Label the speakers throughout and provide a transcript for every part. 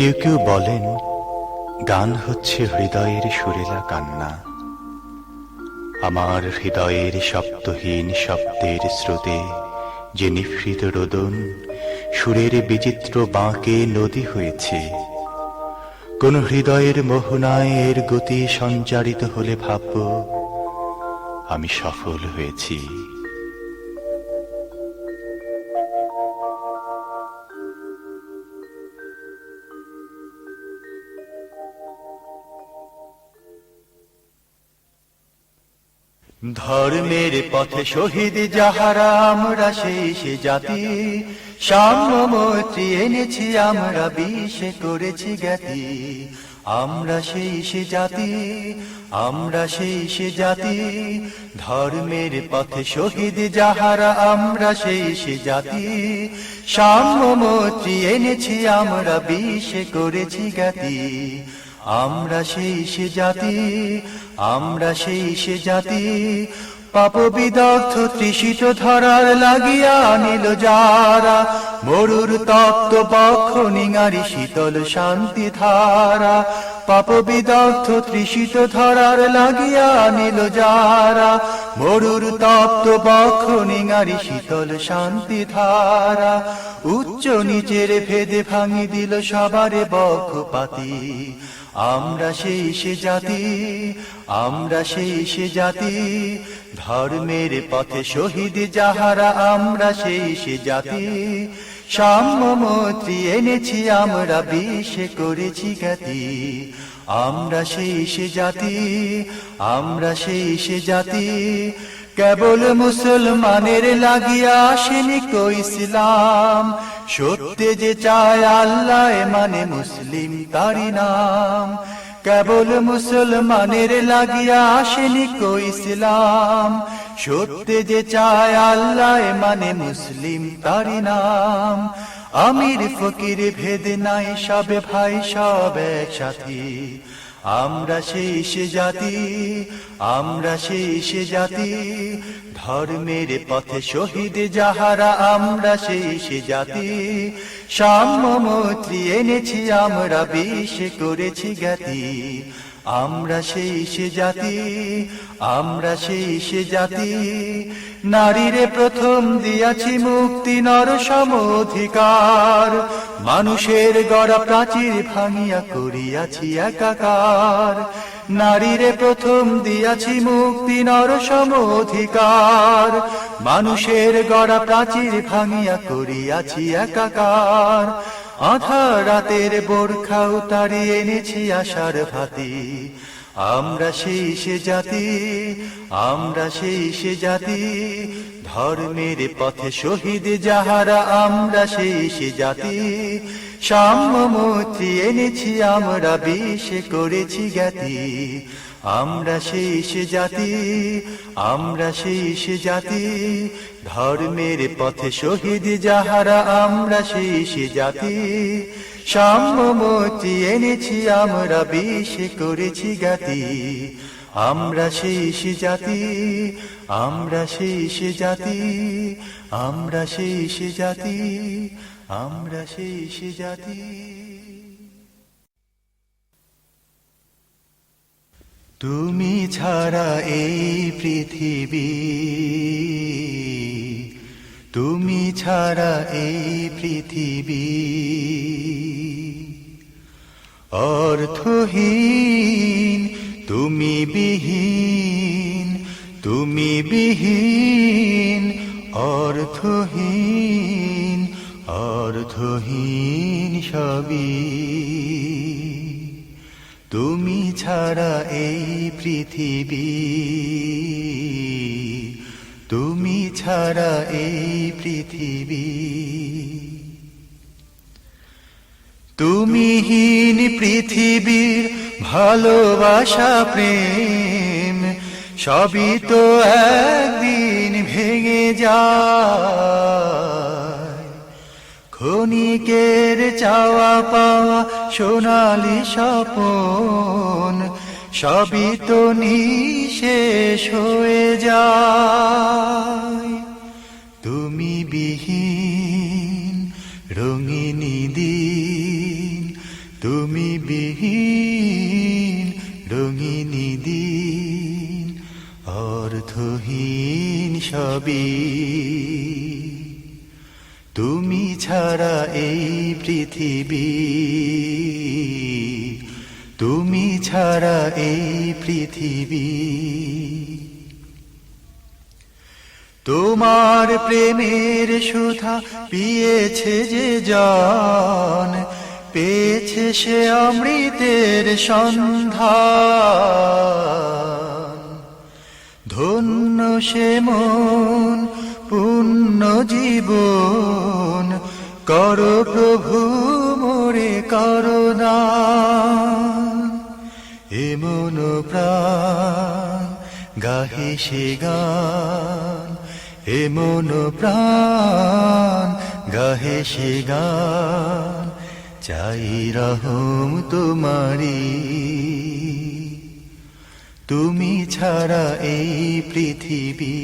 Speaker 1: কেউ কেউ বলেন গান হচ্ছে হৃদয়ের সুরেলা কান্না। আমার হৃদয়ের শব্দহীন শব্দের স্রোতে যে নিভৃত রোদন, সুরের বিচিত্র বাঁকে নদী হয়েছে। কোন হৃদয়ের মোহনায় এর গতি সঞ্চারিত হলে ভাবব আমি সফল হয়েছি। ধর্মের পথে শহীদ যাহারা, আমরা সেই সে জাতি। সাম্য মৈত্রী এনেছি আমরা, বিষে করেছি জ্ঞাতি। আমরা সেই সে জাতি, আমরা সেই সে জাতি। ধর্মের পথে শহীদ যাহারা, আমরা সেই সে জাতি। সাম্য মৈত্রী এনেছি আমরা, বিষে করেছি জ্ঞাতি। আমরা সেই সে জাতি, আমরা সেই সে জাতি। পাপ বিদগ্ধ তৃষিত ধরার লাগিয়া নিল যারা, মরুর তপ্ত বক্ষ নিঙারি শীতল শান্তি ধারা। পাপ বিদগ্ধ তৃষিত ধরার লাগিয়া নিল যারা, মরুর তপ্ত বক্ষ নিঙারি শীতল শান্তি ধারা। উচ্চ নিচের ভেদে ভাঙি দিল সবারে বক্ষপাতি। আমরা সেই সে জাতি, আমরা সেই সে জাতি। ধর্মের পথে শহীদ যাহারা, আমরা সেই সে জাতি। সাম্য মৈত্রী এনেছি আমরা, বিষে করেছি জ্ঞাতি। আমরা সেই সে জাতি, আমরা সেই সে জাতি। কেবল মুসলমানের লাগিয়া আসেনি কো ইসলাম, সত্যে যে চায় আল্লাহ মানে মুসলিম তারি নাম। কেবল মুসলমানের লাগিয়া আসেনি কো ইসলাম, সত্যে যে চায় আল্লাহ মানে মুসলিম তারি নাম। আমির ফকির ভেদ নাই, সবে ভাই সব এক সাথী। আমরা সেই সে জাতি, আমরা সেই সে জাতি। ধর্মের পথে শহীদ যাহারা, আমরা সেই সে জাতি। সাম্য মৈত্রী এনেছি আমরা, বিষে করেছি জ্ঞাতি। আমরা সেই সে জাতি, আমরা সেই সে জাতি। নারীরে প্রথম দিয়াছি মুক্তি, নর সম অধিকার। মানুষের গড়া প্রাচীর ভাঙিয়া করিয়াছি একাকার। নারীরে প্রথম দিয়াছি মুক্তি, নর সম অধিকার। মানুষের গড়া প্রাচীর ভাঙিয়া করিয়াছি একাকার। আধার রাতের বোরখা উতারি এনেছি আশার ভাতি। আমরা সেই সে জাতি, আমরা সেই সে জাতি। ধর্মের পথে শহীদ যাহারা, আমরা সেই সে জাতি। সাম্য মৈত্রী এনেছি আমরা, বিষে করেছি জ্ঞাতি। আমরা সেই সে জাতি, আমরা সেই সে জাতি। ধর্মের পথে শহীদ যাহারা, আমরা সেই সে জাতি। সাম্য মৈত্রী এনেছি আমরা, বিষে করেছি জ্ঞাতি। আমরা সেই সে জাতি, আমরা সেই সে জাতি। আমরা সেই সে জাতি, আমরা সেই সে জাতি। তুমি ছাড়া এই পৃথিবী, তুমি ছাড়া এই পৃথিবী অর্থহীন। তুমি বিহীন, তুমি বিহীন। অর্থহীন, অর্থহীন সবই। তুমি ছাড়া এই পৃথিবী, তুমি ছাড়া এই পৃথিবী। তুমিহীন পৃথিবীর ভালোবাসা প্রেম, সবই তো একদিন ভেঙে যায়। ক্ষণিকের চাওয়া পাওয়া সোনালি স্বপন, সবই তো নিঃশেষ হয়ে যায়। তুমি বিহীন রঙিনী দিন, অর্থহীন সবই তুমি ছাড়া এই পৃথিবী, তুমি ছাড়া এই পৃথিবী। তোমার প্রেমের সুধা পিয়েছে যে জন, পেয়েছে সে অমৃতের সন্ধান। ধন্য সে মন পূর্ণ জীবন, করো প্রভু মোরে করুণা। এ মন প্রাণ গাহে সে গান, এ মন প্রাণ গাহে সে গান। চাই রহম তোমারি, তুমি ছাড়া এই পৃথিবী,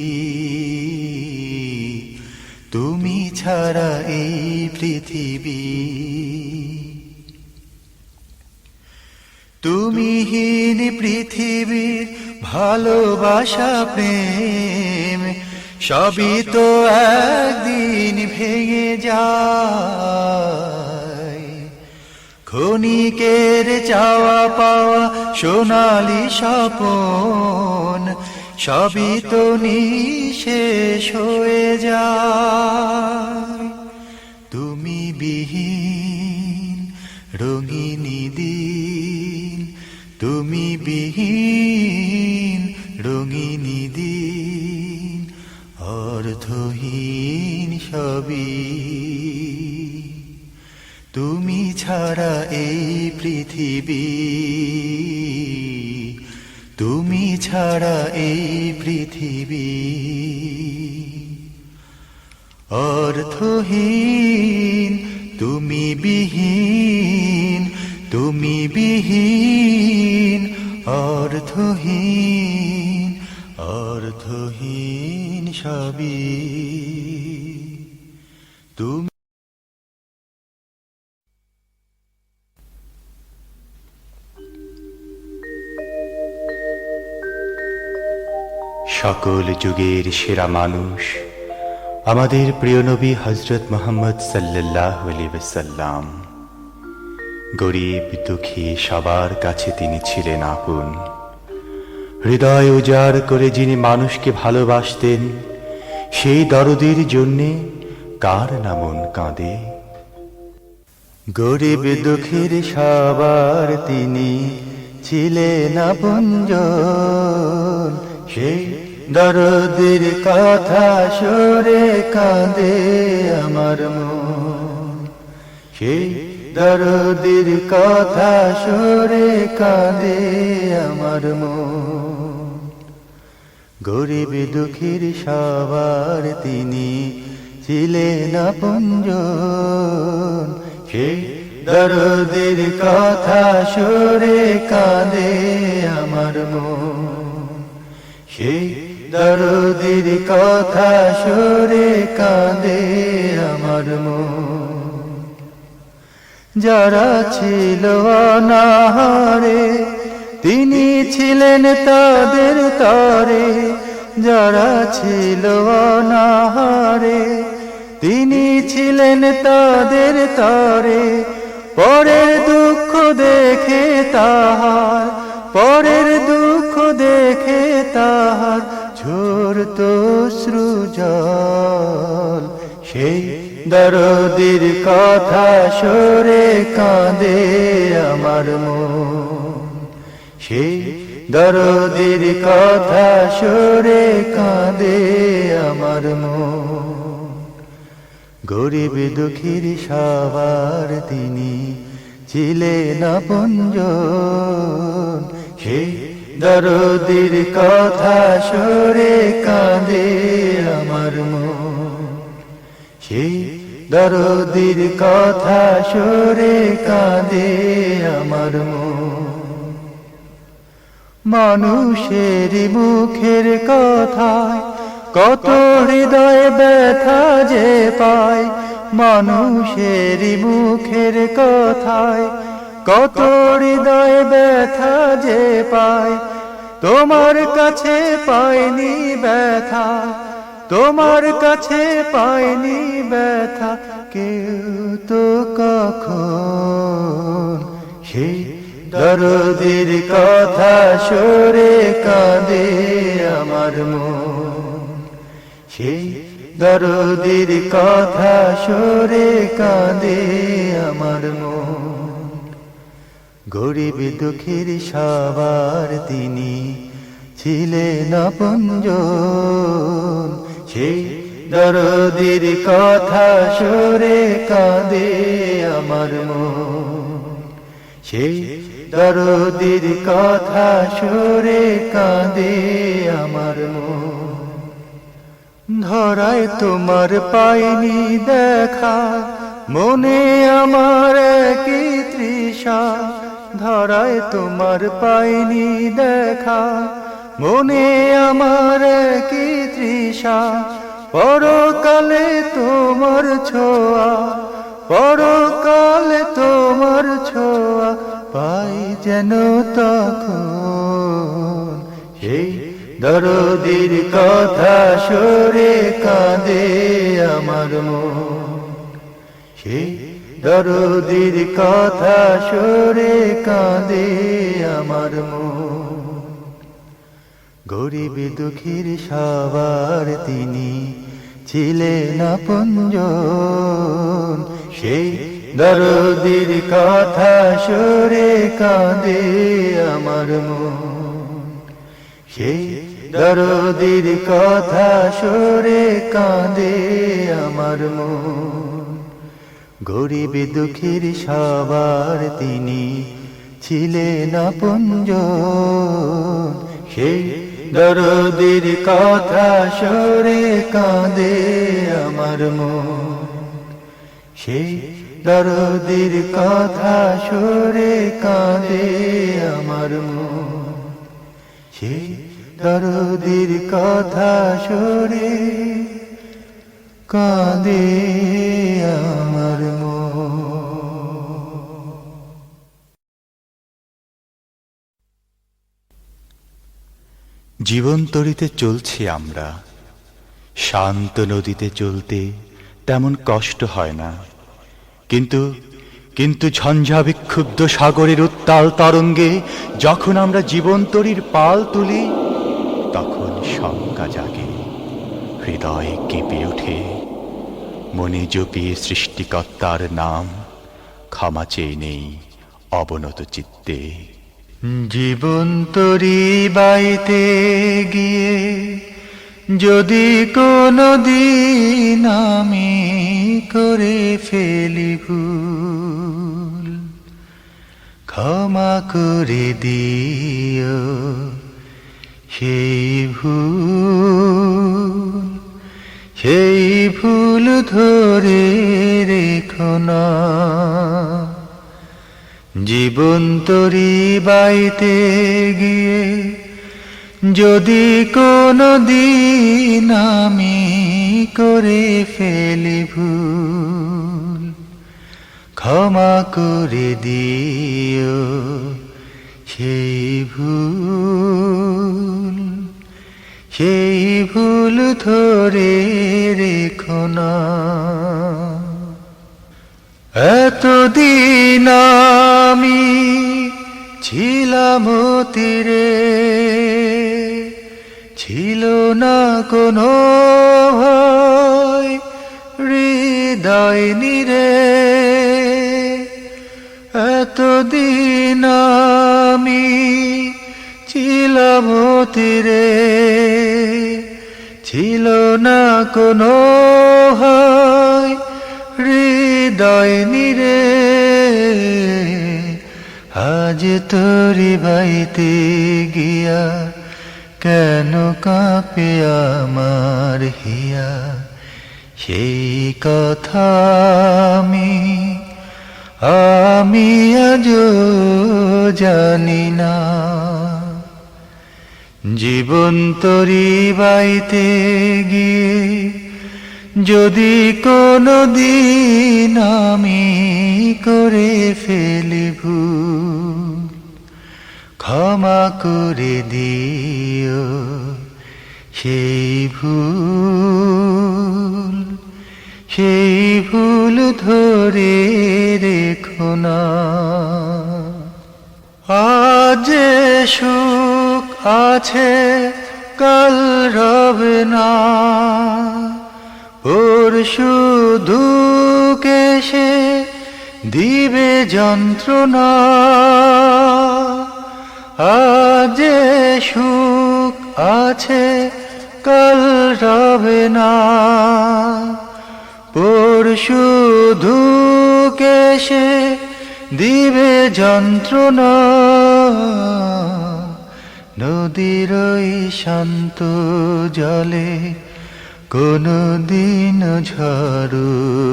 Speaker 1: তুমি ছাড়া এই পৃথিবী। তুমিহীন পৃথিবীর ভালোবাসা প্রেম, সবই তো একদিন ভেঙে যায়। ক্ষণিকের চাওয়া পাওয়া সোনালি স্বপন, সবই তো নিঃশেষ হয়ে যায়। তুমি বিহীন রঙিনী দিন, তুমি বিহীন রঙিনী দিন। অর্থহীন সবই তুমি ছাড়া এই পৃথিবী, তুমি ছাড়া এই পৃথিবী। অর্থহীন তুমি বিহীন, তুমি বিহীন। অর্থহীন অর্থহীন সবই তুমি। সকল যুগের সেরা মানুষ আমাদের প্রিয় নবী হযরত মুহাম্মদ সাল্লাল্লাহু আলাইহি ওয়াসাল্লাম। গরীব দুঃখী সবার কাছে তিনি ছিলেন আপন। হৃদয় উজাড় করে যিনি মানুষকে ভালোবাসতেন, সেই দরদের জন্যে কার না মন কাঁদে। গরীব দুঃখীর সবার তিনি ছিলেন আপনজন, সেই দরদের কথা সরে কাঁদে আমার মন। সেই দরদের কথা সরে কাঁদে আমার মন। গরীব দুঃখীর সবার তিনি ছিলেন আপনজন, সেই দরদের কথা সরে কাঁদে আমার মন। সেই দরদের কথা সরে কাঁদে আমার মন। যারা ছিল অনাহারে তিনি ছিলেন তাদের তরে, যারা ছিল অনাহারে তিনি ছিলেন তাদের তরে। পরের দুঃখ দেখে তাহার, পরের দুঃখ দেখে তাহার ঝরত অশ্রুজল। সেই দরদের কথা সরে কাঁদে আমার মন। সেই দরদের কথা সরে কাঁদে আমার মন। গরীব দুঃখীর সবার তিনি ছিলেন আপনজন, সেই দরদের কথা সরে কাঁদে আমার মন। সেই দরদের কথা সরে কাঁদে আমার মন। মানুষের মুখের কথায় কত হৃদয় ব্যথা যে পায়, মানুষের মুখের কথায় কত হৃদয় ব্যথা যে পায়। তোমার কাছে পাইনি ব্যথা, তোমার কাছে পাইনি ব্যথা কেউ তো কখন। সেই দরদের কথা সরে কাঁদে আমার মন, সেই দরদের কথা সরে কাঁদে আমার মন। গরিব দুঃখীর সবার তিনি ছিলেন আপনজন, সেই দরদের কথা সরে কাঁদে আমার মন, সেই দরদের কথা সরে কাঁদে আমার মন। ধরায় তোমার পাইনি দেখা, মনে আমার কি তৃষা, ধরায় তোমার পাইনি দেখা, মনে আমার কি তৃষা। পরকালে তোমার ছোঁয়া, পরকালে তোমার ছোঁয়া পাই যেন তখন। সেই দরদের কথা সরে কাঁদে আমার মন, সেই দরদের কথা সরে কাঁদে আমার মন। গরিব দুঃখীর সবার তিনি ছিলেন আপনজন, সেই দরদের কথা সরে কাঁদে আমার মন, সেই দরদের কথা সরে কাঁদে আমার মন। গরিব দুঃখীর সবার তিনি ছিলেন আপনজন, সেই দরদের কথা সরে কাঁদে আমার মন, সেই দরদের কথা সরে কাঁদে আমার মন, সেই দরদের কথা সরে কাঁদে আমার মন। জীবন তরিতে চলছি আমরা, শান্ত নদীতে চলতে তেমন কষ্ট হয় না, কিন্তু কিন্তু ঝঞ্ঝা বিক্ষুব্ধ সাগরের উত্তাল তরঙ্গে যখন আমরা জীবন তরির পাল তুলি, তখন শঙ্কা জাগে, হৃদয় কেঁপে ওঠে, মনে জপিয়ে সৃষ্টিকর্তার নাম, ক্ষমা চেয়ে নেই অবনত চিত্তে। জীবন তরি বাইতে গিয়ে যদি কোনো দিন আমি করে ফেলি ভুল, ক্ষমা করে দিও সেই ভুল, সেই ভুল ধরে রেখো না। জীবন তরি বাইতে গিয়ে যদি কোনো দিন আমি করে ফেলি ভুল, ক্ষমা করে দিও সেই ভুল, সেই ভুল ধরে রেখো না। এতদিন আমি ছিলাম তীরে, ছিল না কোনো ভয় হৃদয় নিরে। এতদিন আমি ছিলাম তীরে, ছিল না কোনো ভয় হৃদয় নিরে। আজ তোরি বাইতে গিয়া কেন কাঁপে আমার হিয়া, সেই কথা আমি আজও জানি না। জীবন তরি বাইতে গিয়ে যদি কোনো দিন আমি করে ফেলি ভুল, ক্ষমা করে দিও সেই ভুল ধরে রেখো না। আজ যে সুখ আছে কাল রবে না, পরশু দুঃখ এসে দিবে যন্ত্রণা। আজ যে সুখ আছে কাল রবে না, পরশু দুঃখ এসে দিবে যন্ত্রণা। নদীর ওই শান্ত জলে কোনো দিন ঝড়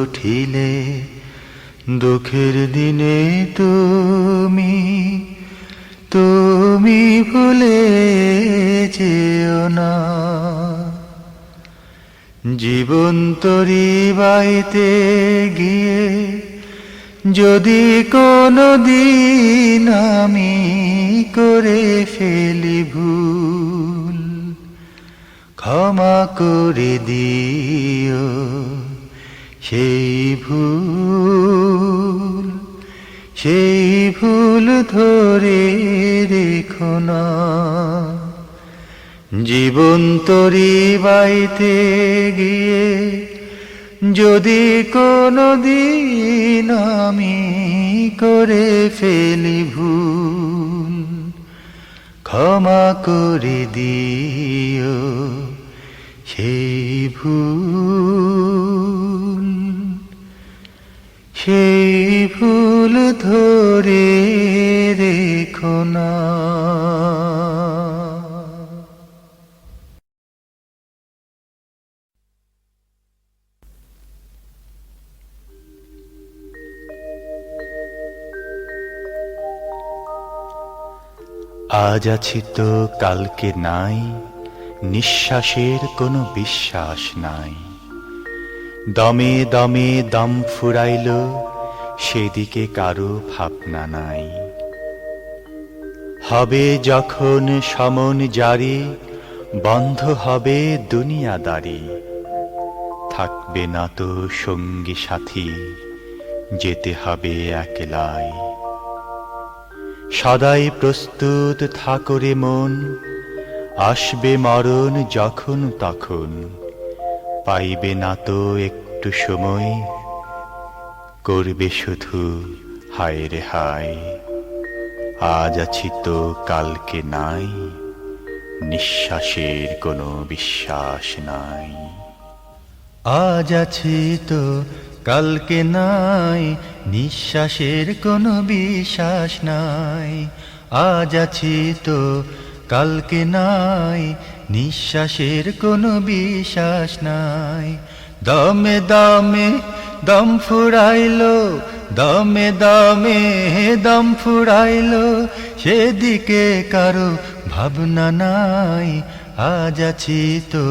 Speaker 1: উঠিলে, দুঃখের দিনে তুমি ভুলে যেও না। জীবন তরি বাইতে গিয়ে যদি কোনো দিন আমি করে ফেলি ভুল, ক্ষমা করে দিও সেই ভুল ধরে রেখো না। জীবন তরি বাইতে গিয়ে যদি কোনো দিন আমি করে ফেলি ভুল, ক্ষমা করে দিও সেই ভুল ধরে রেখো না। আজ আছি তো কালকে নাই, নিঃশ্বাসের কোনো বিশ্বাস নাই। দমে দমে দম ফুরাইল, সেদিকে কারো ভাবনা নাই। হবে যখন সমন জারি, বন্ধ হবে দুনিয়াদারি। থাকবে না তো সঙ্গী সাথী, যেতে হবে একলাই। সদাই প্রস্তুত থাকো রে মন, আসবে মরণ যখন তখন। পাইবে না তো একটু সময়, করবে শুধু হায় রে হায়। আজ আছি তো কালকে নাই, নিঃশ্বাসের কোনো বিশ্বাস নাই। আজ আছি তো কালকে নাই, নিঃশ্বাসের কোনো বিশ্বাস নাই। আজ আছি তো কালকে নাই, নিঃশ্বাসের কোনো বিশ্বাস নাই। দমে দমে দম ফুরাইলো, দমে দমে দম ফুরাইলো, সেদিকে কারো ভাবনা নাই। আজ আছি তো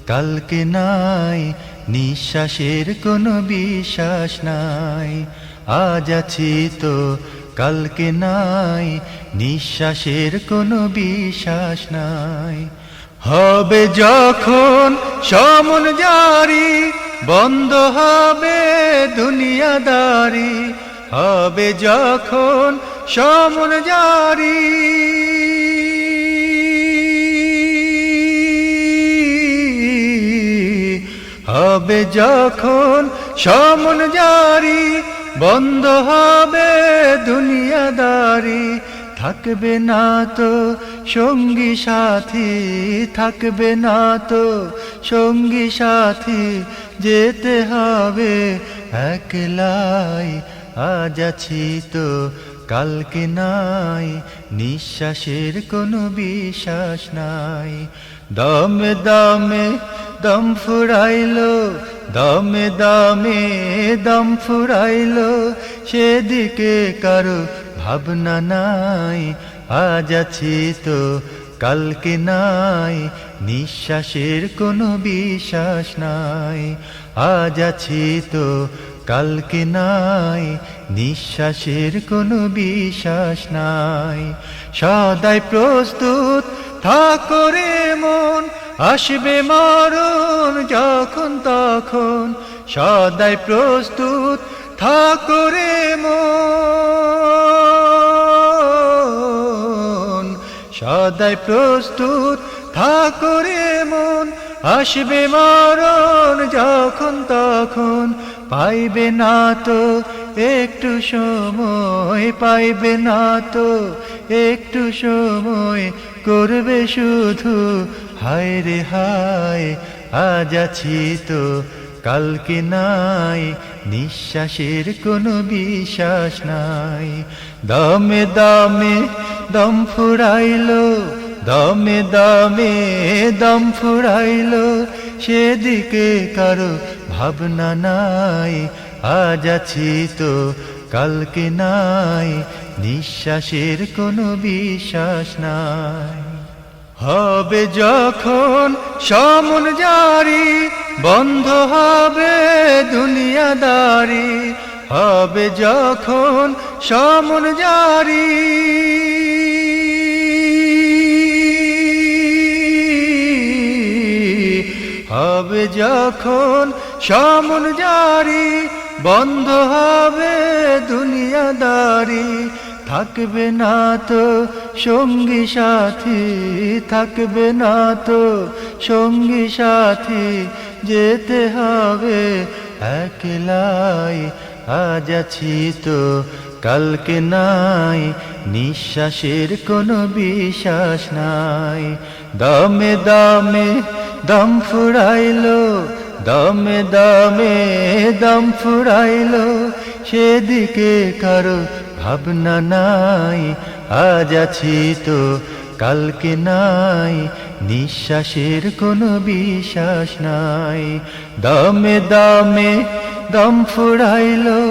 Speaker 1: কালকে নাই, নিঃশ্বাসের কোনো বিশ্বাস নাই। আজ আছি তো কালকে নাই, নিঃশ্বাসের কোনো বিশ্বাস নাই। হবে যখন সমন জারি, বন্ধ হবে দুনিয়াদারি। হবে যখন সমন জারি, হবে যখন সমন জারি, বন্ধ হবে দুনিয়াদারি। থাকবে না তো সঙ্গী সাথী, থাকবে না তো সঙ্গী সাথী, যেতে হবে একলাই। আজ আছি তো কালকে নাই, নিঃশ্বাসের কোনো বিশ্বাস নাই। দমে দমে দম ফুরাইলো, দমে দমে দম ফুরাইলো, সেদিকে কারো ভাবনা নাই। আজ আছি তো কালকে নাই, নিঃশ্বাসের কোনো বিশ্বাস নাই। আজ আছি তো কালকে নাই, নিঃশ্বাসের কোনো বিশ্বাস নাই। সদাই প্রস্তুত থাকো রে মন, আসবে মরণ যখন তখন। সদাই প্রস্তুত থাকো রে মন, সদাই প্রস্তুত থাকো রে মন, আসবে মরণ যখন তখন। পাইবে না তো একটু সময়, পাইবে না তো একটু সময়, করবে শুধু হায় রে হায়। আজ আছি তো কালকে নাই, নিঃশ্বাসের কোনো বিশ্বাস নাই। দমে দমে দম ফুরাইলো, দমে দমে দম ফুরাইলো, সেদিকে কারো ভাবনা নাই। আজ আছি তো কালকে নাই, নিঃশ্বাসের কোনো বিশ্বাস নাই। হবে যখন সমন জারি, বন্ধ হবে দুনিয়াদারি। হবে যখন সমন জারি, হবে যখন সমন জারি, বন্ধ হবে দুনিয়াদারি। থাকবে না তো সঙ্গী সাথী, থাকবে না তো সঙ্গী সাথী, যেতে হবে একলাই। আজ আছি তো কালকে নাই, নিঃশ্বাসের কোনো বিশ্বাস নাই। দমে দমে দম ফুরাইলো, দমে দমে দম ফুরাইলো, সেদিকে কারো ভাবনা নাই। আজ আছি তো কালকে নাই, নিঃশ্বাসের কোনো বিশ্বাস নাই। দমে দমে দম ফুরাইলো,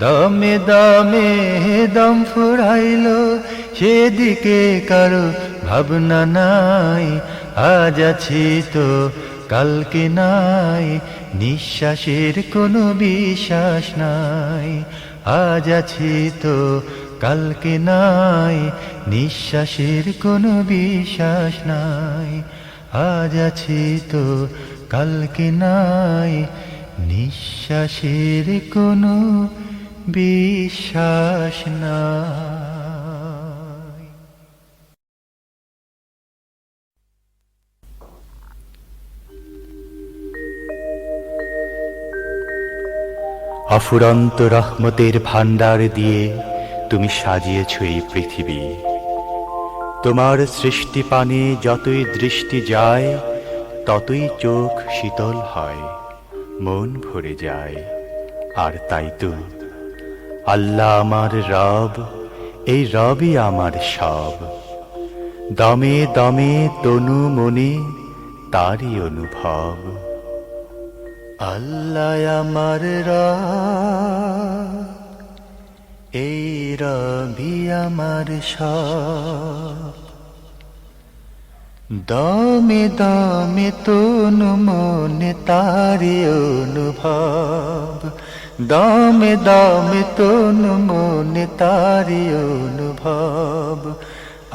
Speaker 1: দমে দমে দম ফুরাইলো, সেদিকে কারো ভাবনা নাই। আজ আছি তো কালকে নাই, নিঃশ্বাসের কোনো বিশ্বাস নাই। আজ আছি তো কালকে নাই, নিঃশ্বাসের কোনো বিশ্বাস নাই। আজ আছি তো কালকে নাই, নিঃশ্বাসের কোনো বিশ্বাস নাই। অফুরন্ত রহমতের ভান্ডার দিয়ে তুমি সাজিয়েছ এই পৃথিবী। তোমার সৃষ্টি পানে যতই দৃষ্টি যায়, ততই চোখ শীতল হয়, মন ভরে যায়। আর তাই তো আল্লাহ আমার রব, এই রবই আমার সব। দমে দমে তনু মনে তারই অনুভব। আল্লাহ আমার রব, এই রবি আমার সব। দমে দমে তনু মনে তারি অনুভব। দমে দমে তনু মনে তারি অনুভব।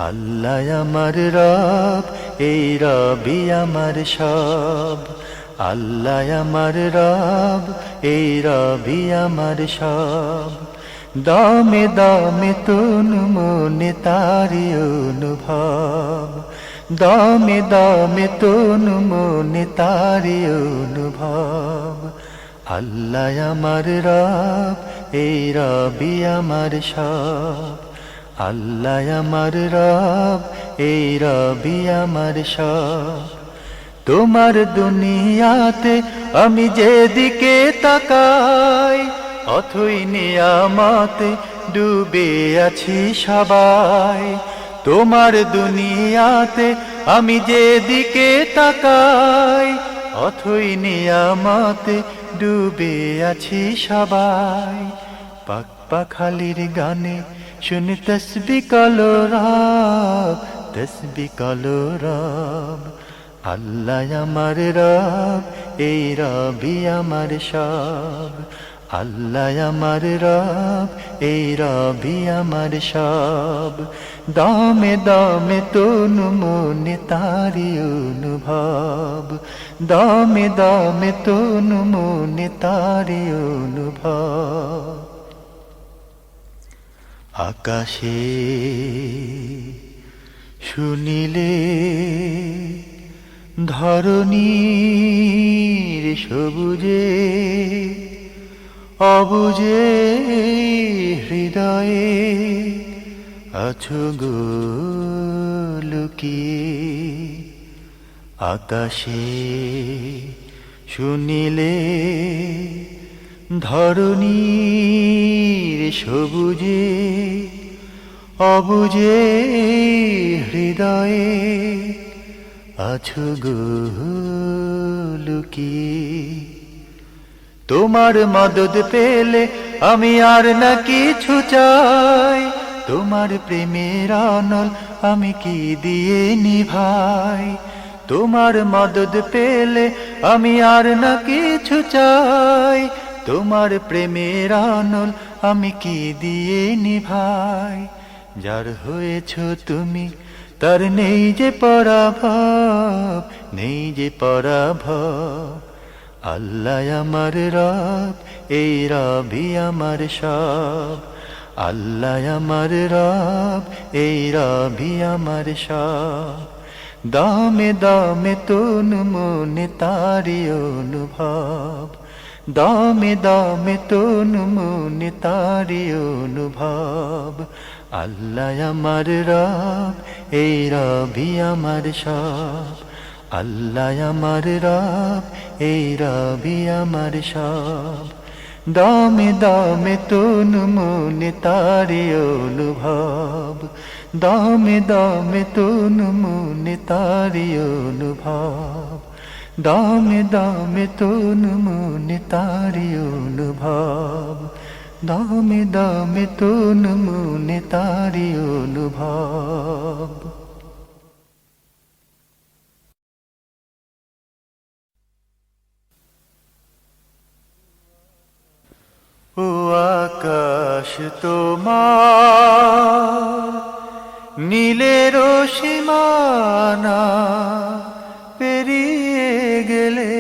Speaker 1: আল্লাহ আমার রব, এই রবি আমার সব। আল্লাহ আমার রব, এই রবি আমার সব। দমে দমে তনু মনে তারি অনুভব। দমে দমে তনু মনে তারি অনুভব। আল্লাহ আমার রব, এই রবি আমার সব। আল্লাহ আমার রব, এই রবি আমার সব। তোমার দুনিয়াতে আমি যেদিকে তাকাই, অথই নিয়ামতে ডুবে আছি সবাই। তোমার দুনিয়াতে আমি যেদিকে তাকাই, অথই নিয়ামতে ডুবে আছি সবাই। পাক পাখালির গানে শুনে তসবিহ কালো রব, তসবিহ কালো রব। আল্লাহ আমার রব, এই রবি আমার সব। আল্লাহ আমার রব, এই রবি আমার সব। দমে দমে তনু মনে তারি অনুভব, দমে দমে তনু মনে তারি অনুভব। আকাশে শুনিলে ধরণীর সবুজে, অবুজে হৃদয়ে আছো গো লুকিয়ে। আকাশে শুনিলে ধরণীর সবুজে, অবুজে হৃদয়ে আছো গো লুকিয়ে। তোমার মদদ পেলে আমি আর না কিছু চাই, তোমার প্রেমের অনল আমি কি দিয়ে নিভাই। তোমার মদদ পেলে আমি আর না কিছু চাই, তোমার প্রেমের অনল আমি কি দিয়ে নিভাই। যার হয়েছ তুমি তার নেই যে পরাভব, নেই যে পরাভব। আল্লাহ আমার রব, এই রবি আমার সব। আল্লাহ আমার রব, এই রবি আমার সব। দমে দমে তনু মনে তারি অনুভব, দমে দমে তনু মনে তারি অনুভব। আল্লাহ আমার রব, এই রবি আমার সব। আল্লাহ আমার রব, এই রবি আমার সব। দমে দমে তনু মনে তারি অনুভব, দমে দমে তনু মনে তারি অনুভব। দমে দমে তনু মনে তারি অনুভব, দমে দমে তনু মনে তারি অনুভব। ও আকাশ তোমার নীলের সীমানা পেরিয়ে গেলে,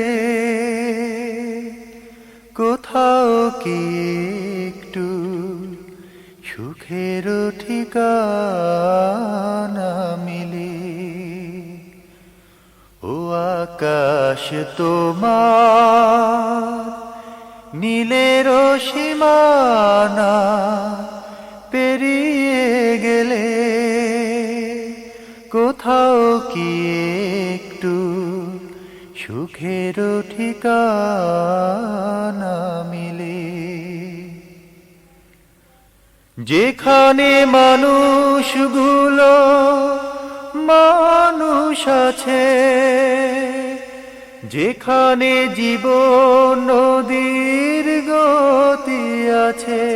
Speaker 1: কোথাও কি একটু সুখের ঠিকানা মিলে। ও আকাশ তোমার নীলের সীমানা পেরিয়ে গেলে, কোথাও কি একটু সুখের ঠিকানা মিলে। যেখানে মানুষগুলো মানুষ আছে, যেখানে জীবন নদীর গতি আছে,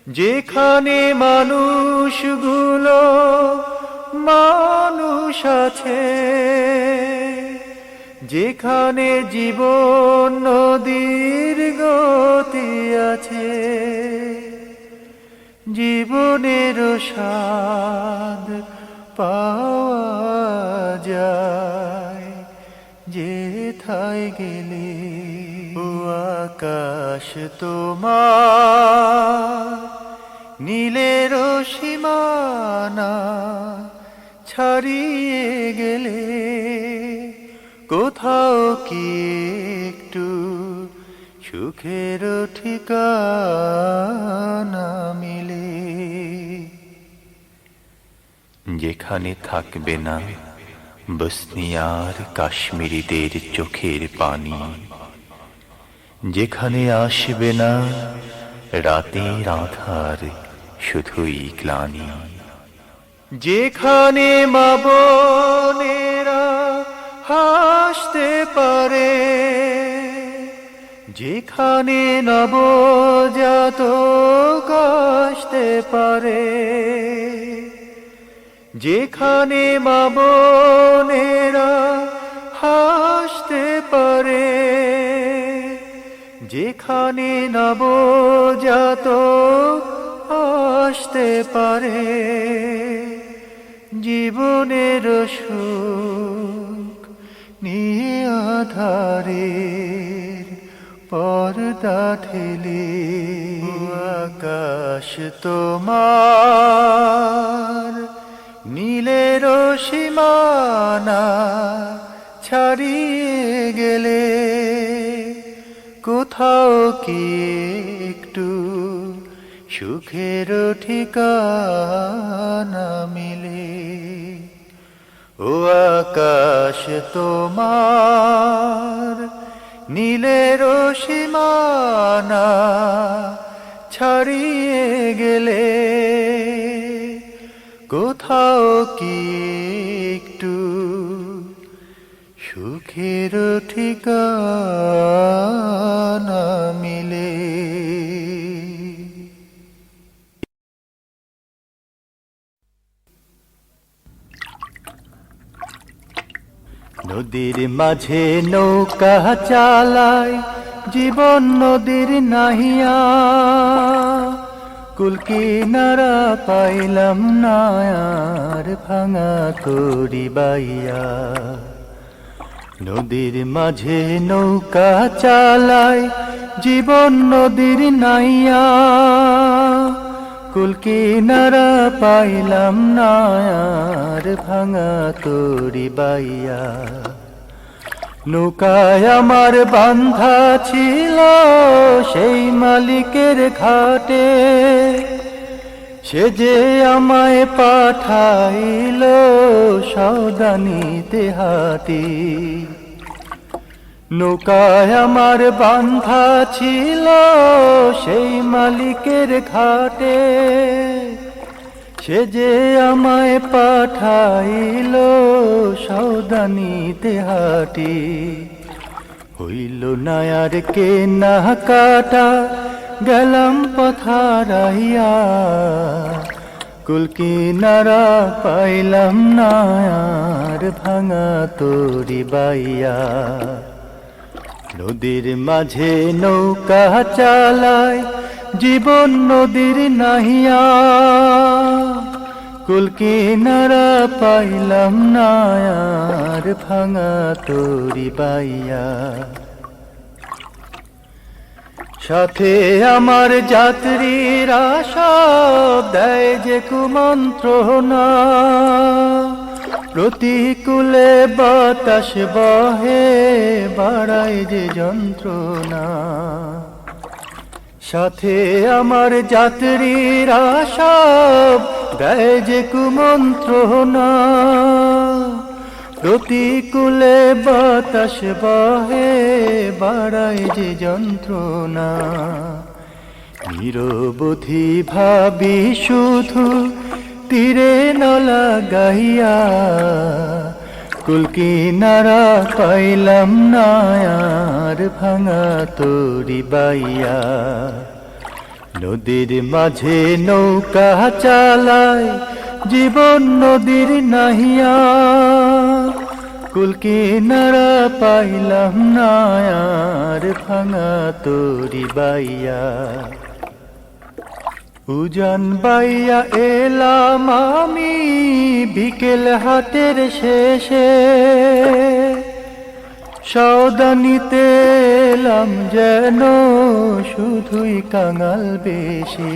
Speaker 1: যেখানে মানুষগুলো মানুষ আছে, যেখানে জীবন নদীর গতি আছে, জীবনের স্বাদ পাওয়া যায় যেথায় গেলে। ও আকাশ তোমার নীলের সীমানা ছাড়িয়ে গেলে, কোথাও কি একটু সুখের ঠিকানা মিলে। যেখানে থাকবে না বসনি আর কাশ্মীরিদের চোখের পানি, যেখানে আসবে না রাতের আধার শুধুই গ্লানি, যেখানে মা বোনেরা হাসতে পারে, যেখানে নবজাতক আসতে পারে, যেখানে মা বোনেরা হাসতে পারে, যেখানে নবজাতক আসতে পারে জীবনের সুখ নিয়ে আধারের পর্দা ঠেলে আকাশ তোমার নীলের সীমানা ছাড়িয়ে গেলে কোথাও কি একটু সুখের ঠিকানা মিলে ও আকাশ তোমার নীলের সীমানা ছাড়িয়ে গেলে কোথাও কি একটু সুখের ঠিকানা মিলে। নদীর মাঝে নৌকা চালায় জীবন নদীর নাহিয়া, কুল কিনারা পাইলাম না আর ভাঙা তরি বাইয়া। নদীর মাঝে নৌকা চালায় জীবন নদীর নাইয়া, কুল কিনারা পাইলাম না আর ভাঙা তরি বাইয়া। নৌকায় আমার বান্ধা ছিল সেই মালিকের ঘাটে, সে যে আমায় পাঠাইল সওদানিতে হাটে। নৌকায় আমার বান্ধা ছিল সেই মালিকের ঘাটে, সে যে আমায় পাঠাইল সওদানিতে হাটে। হইল না আর কেনা কাটা গেলাম পথারাইয়া, কুল কিনারা পাইলাম না আর ভাঙা তরি বাইয়া। নদীর মাঝে নৌকা চালায় জীবন নদীর নাহিয়া, কুল কিনারা পাইলাম না আর ভাঙা তরি বাইয়া। সাথে আমার যাত্রীরা সব দেয় যে কুমন্ত্রণা, প্রতিকূলে বাতাস বহে বাড়ায় যে যন্ত্রণা। সাথে আমার যাত্রীরা সব দেয় যে কুমন্ত্রণা, প্রতিকূলে বাতাস বহে বাড়ায় যে যন্ত্রণা। নিরবধি ভাবি শুধু তীরে নলা গাইয়া, কুল কিনারা পাইলাম না আর ভাঙা তরি বাইয়া। নদীর মাঝে নৌকা চালায় জীবন নদীর নাহিয়া, কুল কিনারা পাইলাম না আর ভাঙা তরি বাইয়া। উজান বাইয়া এলাম আমি বিকেল হাটের শেষে, সওদানিতে এলাম যেন শুধুই কাঙাল বেশি।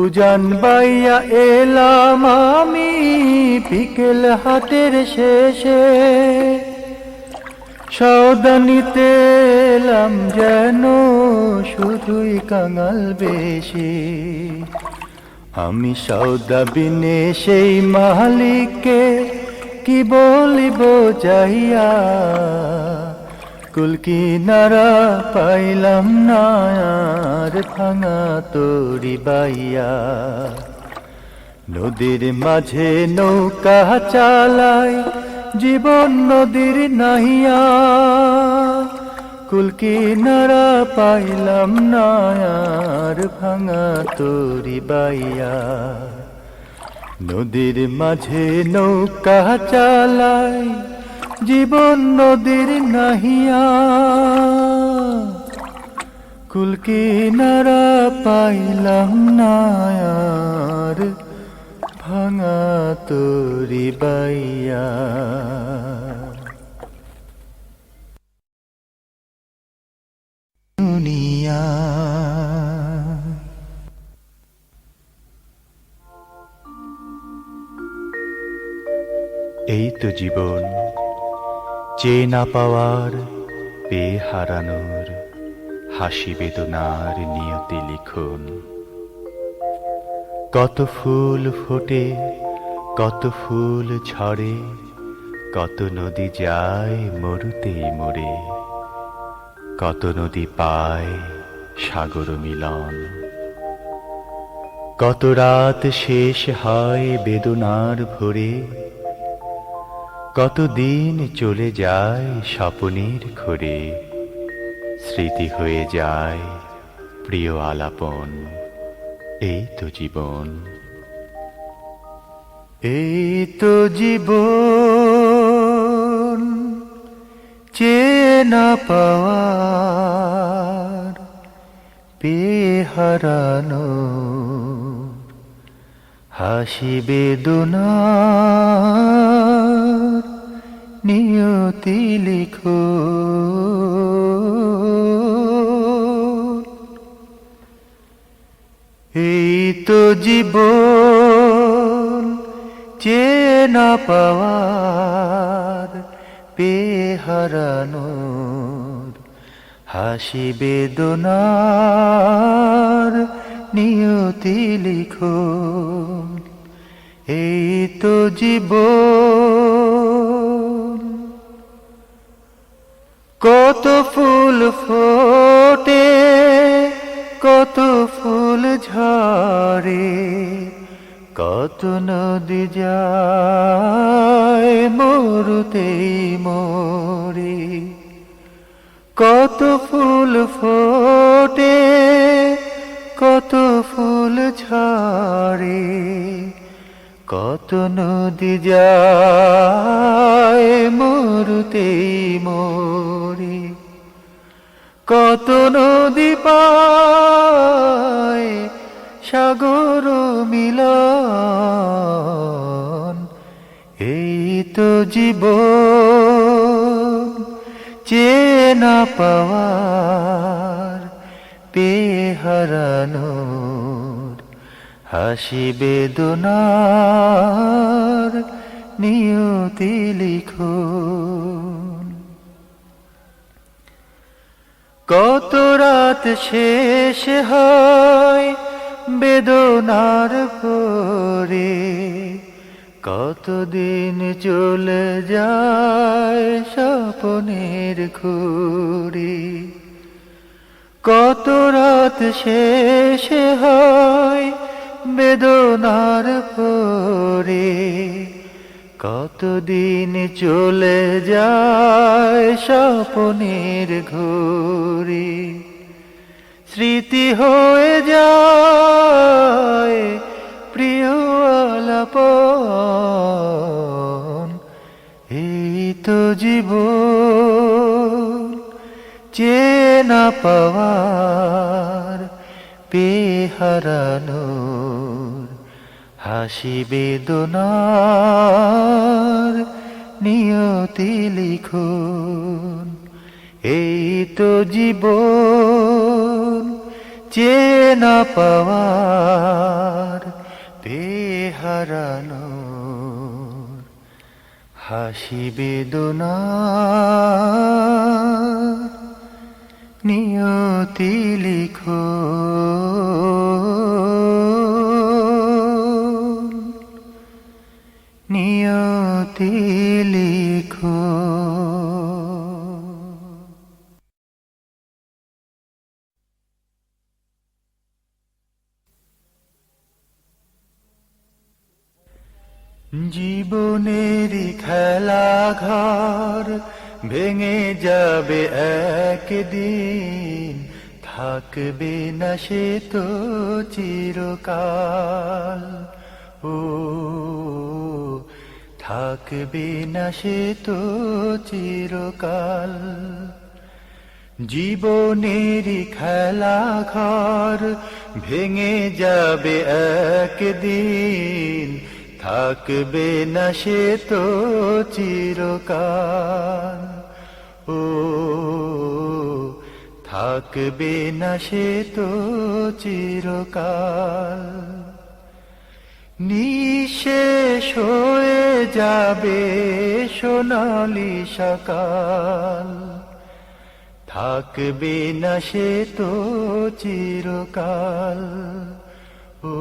Speaker 1: উজান বাইয়া এলাম আমি বিকেল হাটের শেষে, সওদানিতে এলাম যেন শুধুই কাঙাল বেশি। আমি সওদা বিনে সেই মালিককে কি বলিব যাইয়া, কুল কিনারা পাইলাম না আর ভাঙা তরি বাইয়া। নদীর মাঝে নৌকা চালায় জীবন নদীর নাহিয়া, কুল কিনারা পাইলাম না আর ভাঙা তরি বাইয়া। নদীর মাঝে নৌকা চালায়
Speaker 2: জীবন নদীর নাহিয়া কুল কিনারা পাইলাম না আর, ভাঙা তরি বাইয়া। দুনিয়া
Speaker 1: এই তো জীবন, চেয়ে না পাওয়ার, পেয়ে হারানোর, হাসি বেদনার নিয়তি লিখন। কত ফুল ফোটে, কত ফুল ঝরে, কত নদী যায় মরুতে মরে, কত নদী পায় সাগর মিলন। কত রাত শেষ হয় বেদনার ভরে, কত দিন চলে যায় স্বপনের ঘরে, স্মৃতি হয়ে যায় প্রিয় আলাপন। এই তো জীবন।
Speaker 2: এই তো জীবন, চেয়ে না পাওয়ার, পেয়ে হারানো, হাসি বেদনার নিয়তি লিখো। এই তো জীবন, চেয়ে না পাওয়ার, পেয়ে হারানোর, হাসি বেদনার নিয়তি লিখো। এই তো জীবন। কত ফুল ফোটে, কত ফুল ঝরে, কত নদী যায় মরুতে মরে। কত ফুল ফোটে, কত ফুল ঝরে, কত নদী যায় মরুতে মরে। কত নদী পায় সাগর মিলন। এই তো জীবন, চেয়ে না পাওয়ার, পেয়ে হারানোর, হাসি বেদনার নিয়তি লিখো। কত রাত শেষ হয় বেদনার ভরে, কত দিন চলে যায় স্বপনের ঘুরে। কত রাত শেষ হয় বেদনার ভরে, কত দিন চলে যায় স্বপনের ঘুরে। স্মৃতি হয়ে যায় প্রিয় আলাপন। এই তো জীবন, চেয়ে না পাওয়ার, পেয়ে হারানোর, হাসি বেদনার নিয়তি লিখুন। এই তো জীবন, চেয়ে না পাওয়ার, পেয়ে হারানোর, হাসি বেদনার নিয়তি লিখুন, নিয়তি লিখুন। জীবনের খেলাঘর ভেঙে যাবে একদিন, থাকবে না সে তো চিরকাল। ও থাকবে না সে তো চিরকাল। জীবনেরই খেলা ঘর ভেঙে যাবে একদিন, থাকবে না সে তো চিরকাল। ও থাকবে না সে তো চিরকাল। নিঃশেষ হয়ে যাবে সোনালি সকাল, থাকবে না সে তো চিরকাল। ও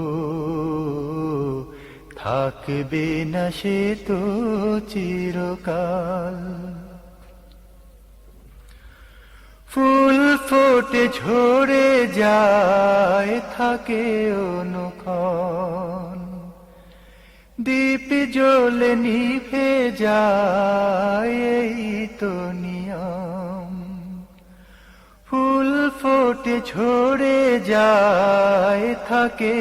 Speaker 2: থাকবে না সে তো চিরকাল। ফুল ফোটে ঝরে যায় থাকে অনুক্ষণ, দীপ জ্বলে নিভে যায় এই তো নিয়ম। ফুল ফোটে ঝরে যায় থাকে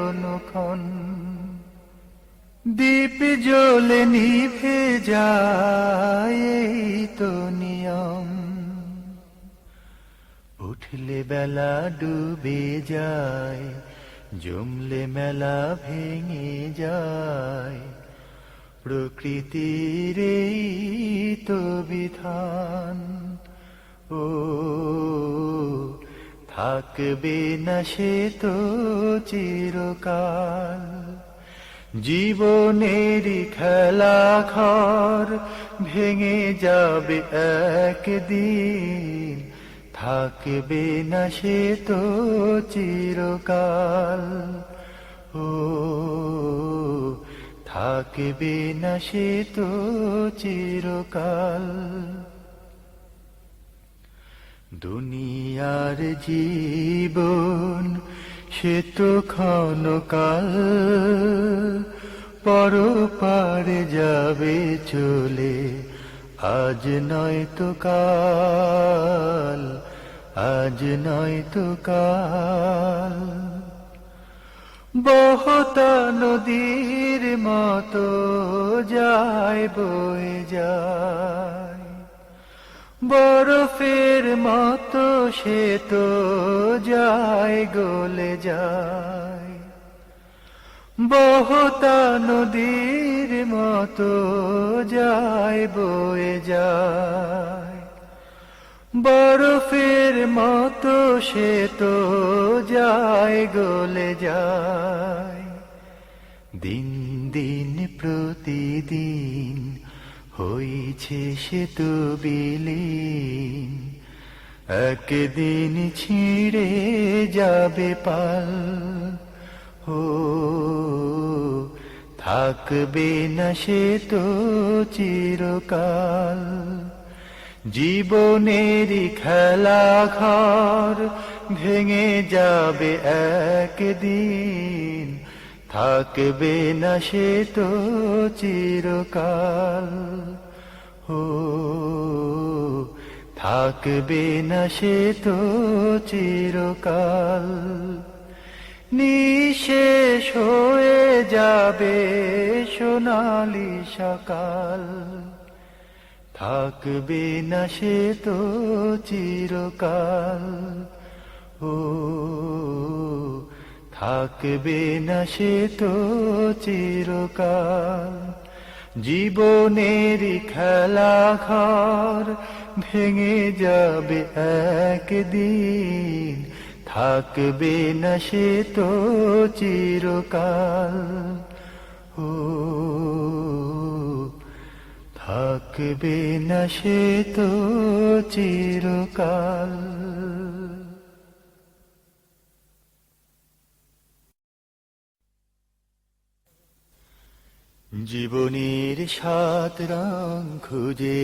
Speaker 2: অনুক্ষণ, দীপ জ্বলে নিভে যায় এই তো নিয়ম। উঠলে বেলা ডুবে যায়, জমলে মেলা ভেঙে যায়, প্রকৃতির এই তো বিধান। ও থাকবে না সে তো চিরকাল। জীবনেরই খেলা ঘর ভেঙে যাবে একদিন, থাকবে না সে তো চিরকাল। ও থাকবে না সে তো চিরকাল। দুনিয়ার জীবন সে তো ক্ষণকাল, পরপারে যাবে চলে, আজ নয় তো কাল, আজ নয় তো কাল। বহতা নদীর মতো যায় বয়ে যায়, বরফের মতো সে তো যায় গলে যায়। বহতা নদীর মতো যায় বয়ে যায়, বরফের মতো সে তো যায় গলে যায়। দিন দিন প্রতিদিন হইছে সে তো বিলীন, একদিন ছিঁড়ে যাবে পাল। ও থাকবে না সে তো চিরকাল। জীবনেরই খেলা ঘর ভেঙে যাবে একদিন, থাকবে না সে তো চিরকাল। ও থাকবে না সে তো চিরকাল। নিঃশেষ হয়ে যাবে সোনালি সকাল, থাকবে না সে তো চিরকাল। ও থাকবে না সে তো চিরকাল। জীবনেরই খেলা ঘর ভেঙে যাবে একদিন, থাকবে না সে তো চিরকাল। ও থাকবে না সে তো চিরকাল। জীবনের সাত রং খুঁজে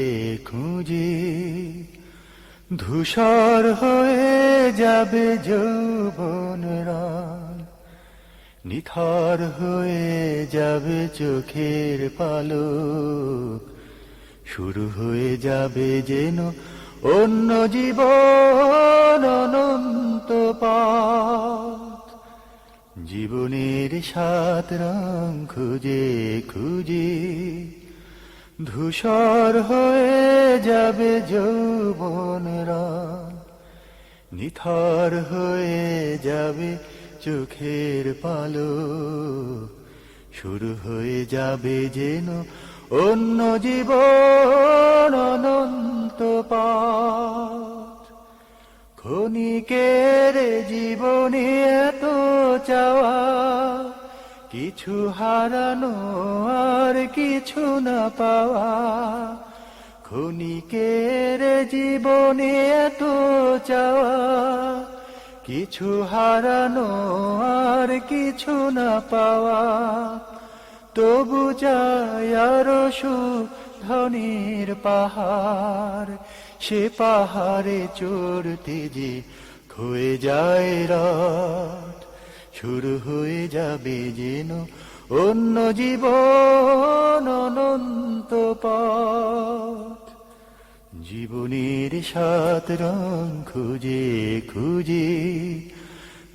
Speaker 2: খুঁজে ধূসর হয়ে যাবে যৌবন রং, নিথর হয়ে যাবে চোখের পালক, শুরু হয়ে যাবে যেন অন্য জীবন অনন্ত পথ। জীবনের সাত রং খুঁজে খুঁজে ধূসর হয়ে যাবে যৌবনরা, নিথর হয়ে যাবে চোখের পালক, শুরু হয়ে যাবে যেন অন্য জীবন অনন্ত পথ। ক্ষণিকের জীবনে এত চাওয়া, কিছু হারানো আর কিছু না পাওয়া। ক্ষণিকের জীবনে এত চাওয়া, কিছু হারানো আর কিছু না পাওয়া। তবু চাই আরো সুখ ধনের পাহাড়, সে পাহাড়ে চড়তে যে ক্ষয়ে যায় রাত। শুরু হয়ে যাবে যেন অন্য জীবন অনন্ত পথ। জীবনের সাত রং খুঁজে খুঁজে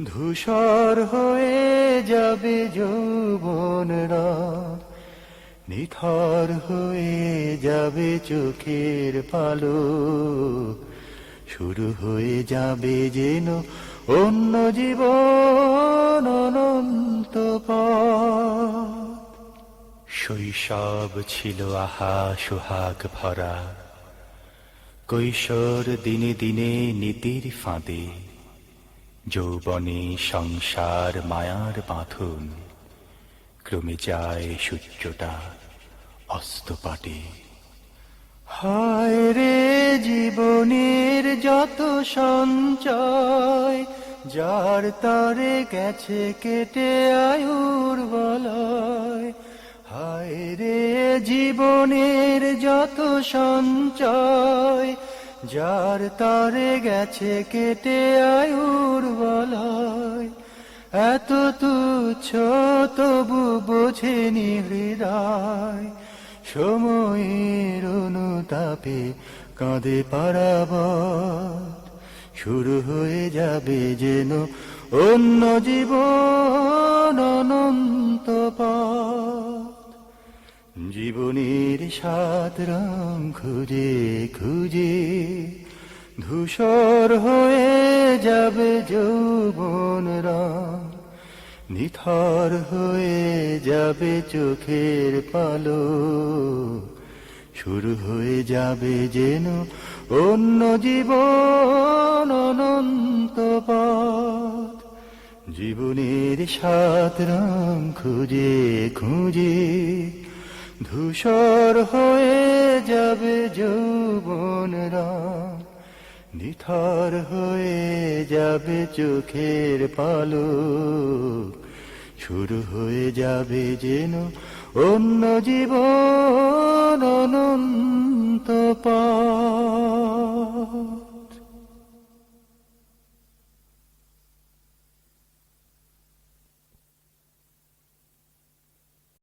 Speaker 2: ধূসর হয়ে যাবে যৌবনরা, নিথর হয়ে যাবে চোখের পালক, শুরু হয়ে যাবে যেন অন্য জীবন অনন্ত পথ।
Speaker 1: শৈশব ছিল আহা সোহাগ ভরা, কৈশোর দিনে দিনে নীতির ফাঁদে, যৌবনে সংসার মায়ার বাঁধন, ক্রমে যায় সূর্যটা অস্তপাটে।
Speaker 2: হায় রে জীবনের যত সঞ্চয়, যার তারে গেছে কেটে আয়ুর বলয়। হায় রে জীবনের যত সঞ্চয়, যার তারে গেছে কেটে আয়ুর বলয়। এত তুচ্ছ তবু বোঝেনি হৃদয়, সময়ের অনুতাপে কাঁদে পারাবত। শুরু হয়ে যাবে যেন অন্য জীবন অনন্ত পথ। জীবনের সাত রং খুঁজে খুঁজে ধূসর হয়ে যাবে যৌবনরা, নিথর হয়ে যাবে চোখের পালক, শুরু হয়ে যাবে যেন অন্য জীবন অনন্ত পথ। জীবনের সাত রং খুঁজে খুঁজে ধূসর হয়ে যাবে যৌবনরা, নিথর হয়ে যাবে চোখের পালক, শুরু হয়ে যাবে যেন অন্য জীবন অনন্ত পথ।